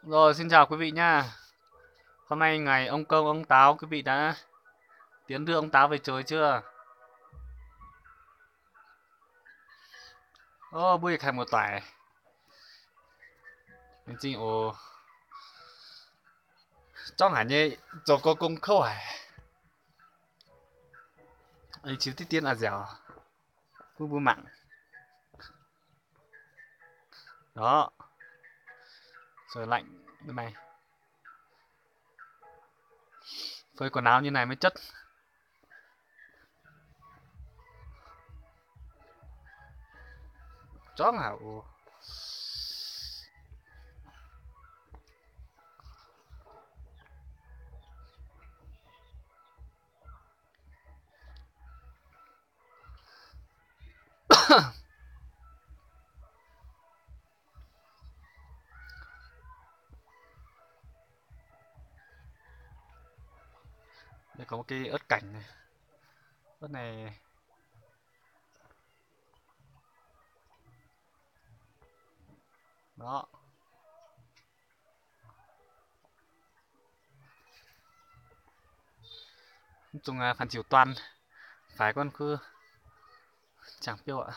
Rồi, xin chào quý vị nha. Hôm nay ngày ông Công ông Táo, quý vị đã tiến đưa ông Táo về trời chưa? Ô, bui khai một tải. Mình chinh ồ, trong hẳn như dầu có công khâu hải. Ấy chiếu tiết tiên à dẻo. Bu bu mặn. Đó, rồi lạnh bên này. Phơi quần áo như này mới chất. Chó hả? Ồ. Đây có một cái ớt cảnh này. Ớt này đó. Nói chung là phần chiều toàn phải con cứ chẳng biết ạ.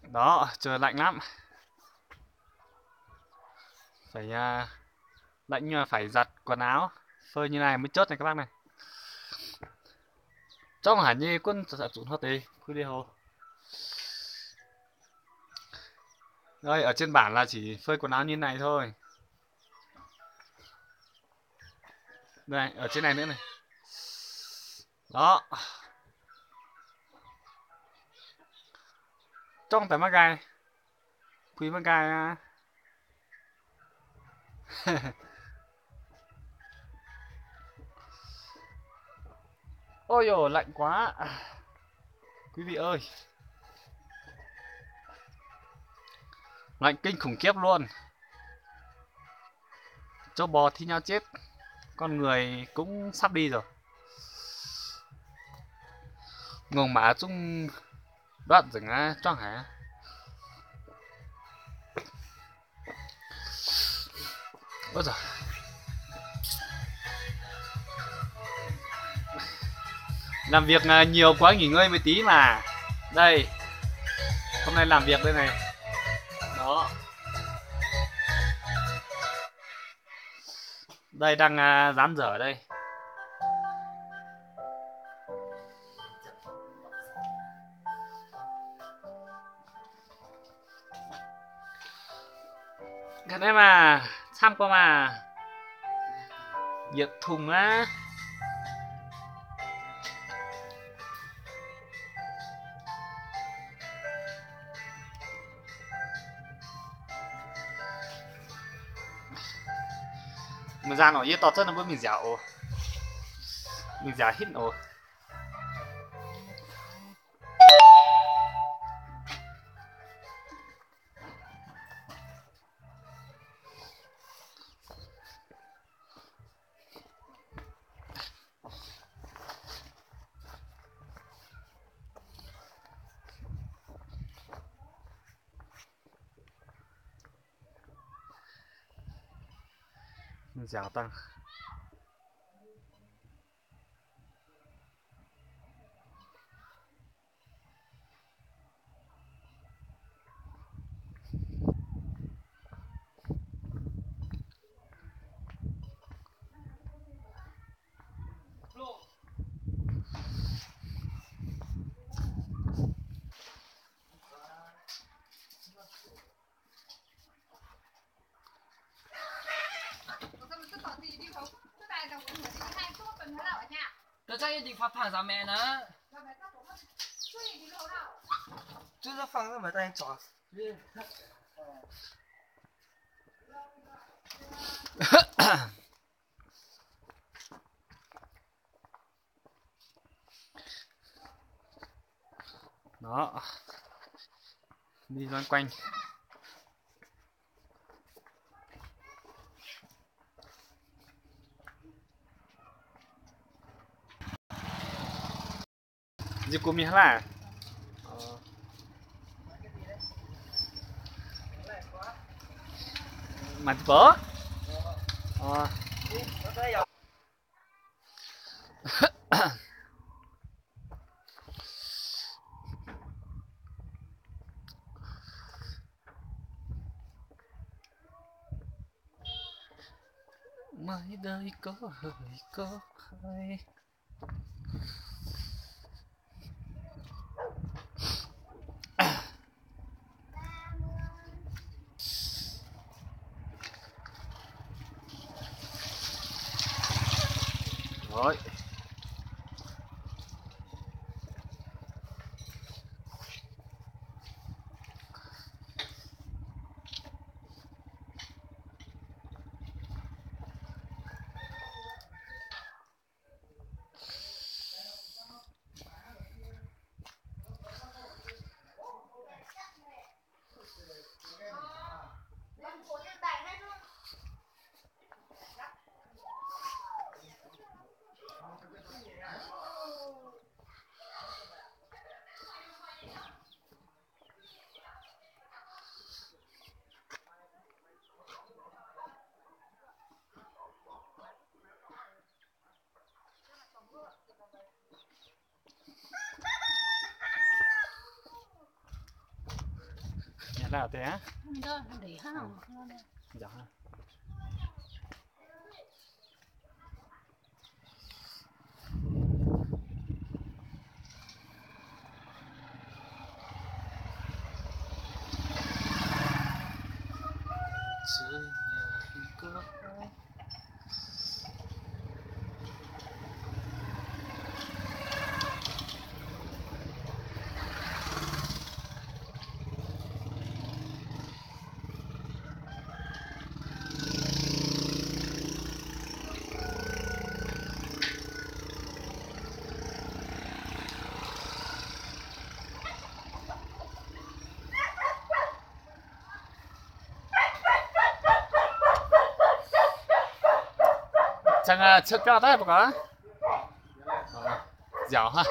Đó, trời lạnh lắm. Phải lạnh nhưng mà phải giặt quần áo phơi như này mới chốt này các bác này. Trong hẳn như quân sử dụng hết đi cứ đi hồ. Đây ở trên bản là chỉ phơi quần áo như này thôi. Đây ở trên này nữa này. Đó. Trong tấm mắc gai quý mắc gai. Ôi dồi lạnh quá. Quý vị ơi, lạnh kinh khủng khiếp luôn. Châu bò thi nhau chết, con người cũng sắp đi rồi. Ngồng mã chung đoạn rừng choang hả. Ôi giời. Làm việc nhiều quá nghỉ ngơi một tí mà. Đây, hôm nay làm việc đây này. Đó. Đây đang dán dở đây. Cái này mà xăm qua mà nhiệt thùng á. Mình ra nó tọt rất là với mình dẻo. Mình dẻo hít ồ. Mình dẻo tăng. Tôi chắc định phát thẳng ra mẹ nữa. Chứ nó phăng ra mà tay chọn. Đó. Đi loanh quanh. Yukumi hả? Ờ. Mà vỡ. Ờ. Mai đây có hơi có hay. Rồi. Nhà nào thế á? Đó, để ha. Dạ. Dưới nhà có ai. Chẳng trước cao đấy có. Dẻo ha.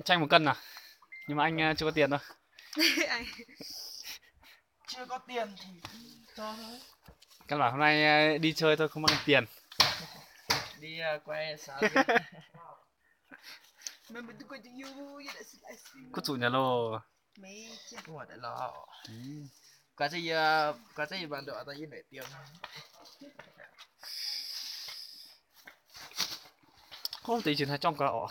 Chanh 1 cân à? Nhưng mà anh chưa có tiền đâu. Anh Chưa có tiền thì cho thôi. Căn bản hôm nay đi chơi thôi không mang tiền. Đi quay sáng. Mà mình tôi quay cho vui vậy lại xin. Cút chủ nhà lô. Mấy chứ không phải lo. Có gì bạn đợi tao để tiền. Không tí chuyển 2 trong cả ỏ.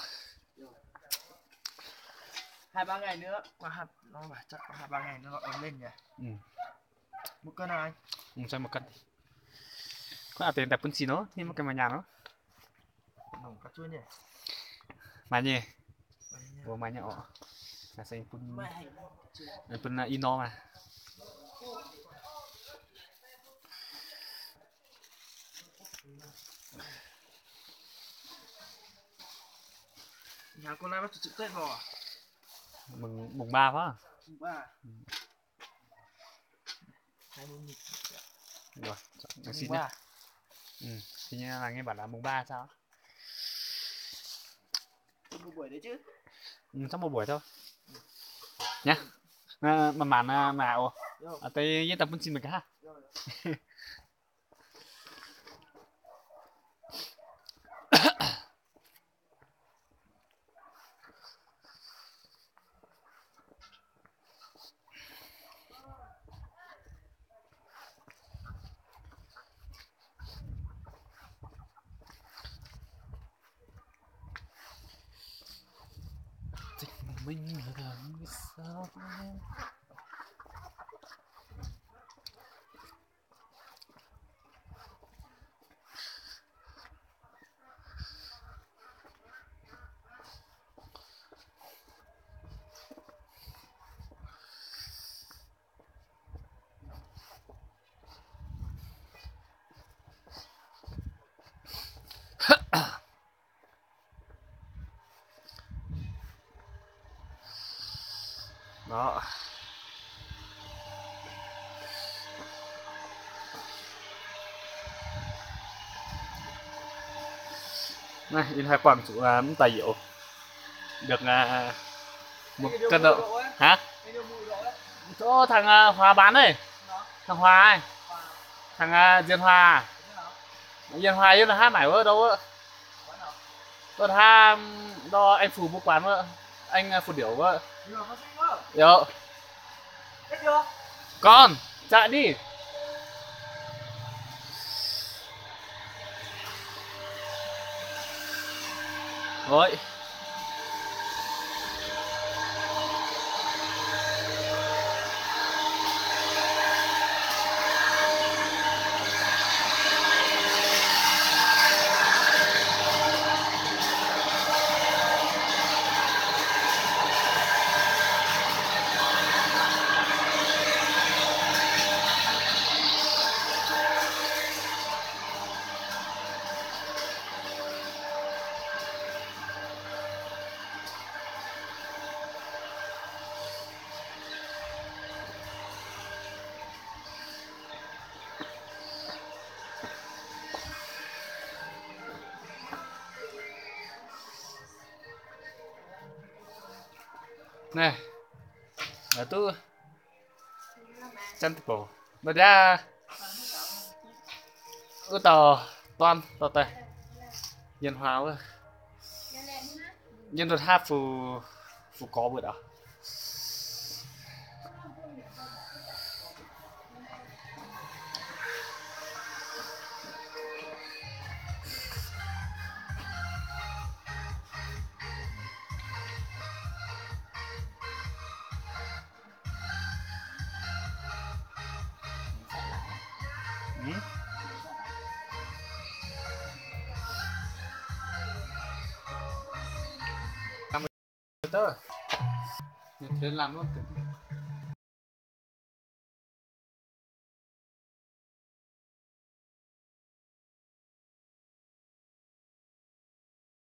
2-3 ngày nữa qua nó bảo chắc 2-3 ngày nữa nó ấm lên nhỉ. Ừ. 1 cân nào anh? Cho 1 cân. Có tiền đẹp con xì nó, nhưng mà cái mà nhà nó. Nồng cá chuối nhỉ. Mà nhỉ. Vô mà nhỏ. Là xây pun. Pun ino mà. Nhà con này bắt chụp Tết vào à? Mùng 3 quá. Mùng 3. 20 nhịp. Rồi, Mùng xin 3. nhé. Thì như là nghe bảo là mùng 3 sao? Một buổi đấy chứ. Trong 1 buổi thôi. Nhá. Mà màn mà ồ. Ở đây yên tâm pun xin mình ha. mình là người sao đó. Này in hai quảng chủ tài liệu được một cân độ hả chỗ thằng Hòa bán đây, thằng Hòa ấy, thằng Diên Hòa, Diên Hòa ấy là hát mải ở đâu á, còn ha đo anh Phù mua quán vợ, anh Phù Điểu vợ, yo con chạy đi. Rồi này là tu chân cổ nó ra ư tờ toàn tờ tè Diên Hòa ơi nhân thuật hát phù có bữa đó tớ thế làm luôn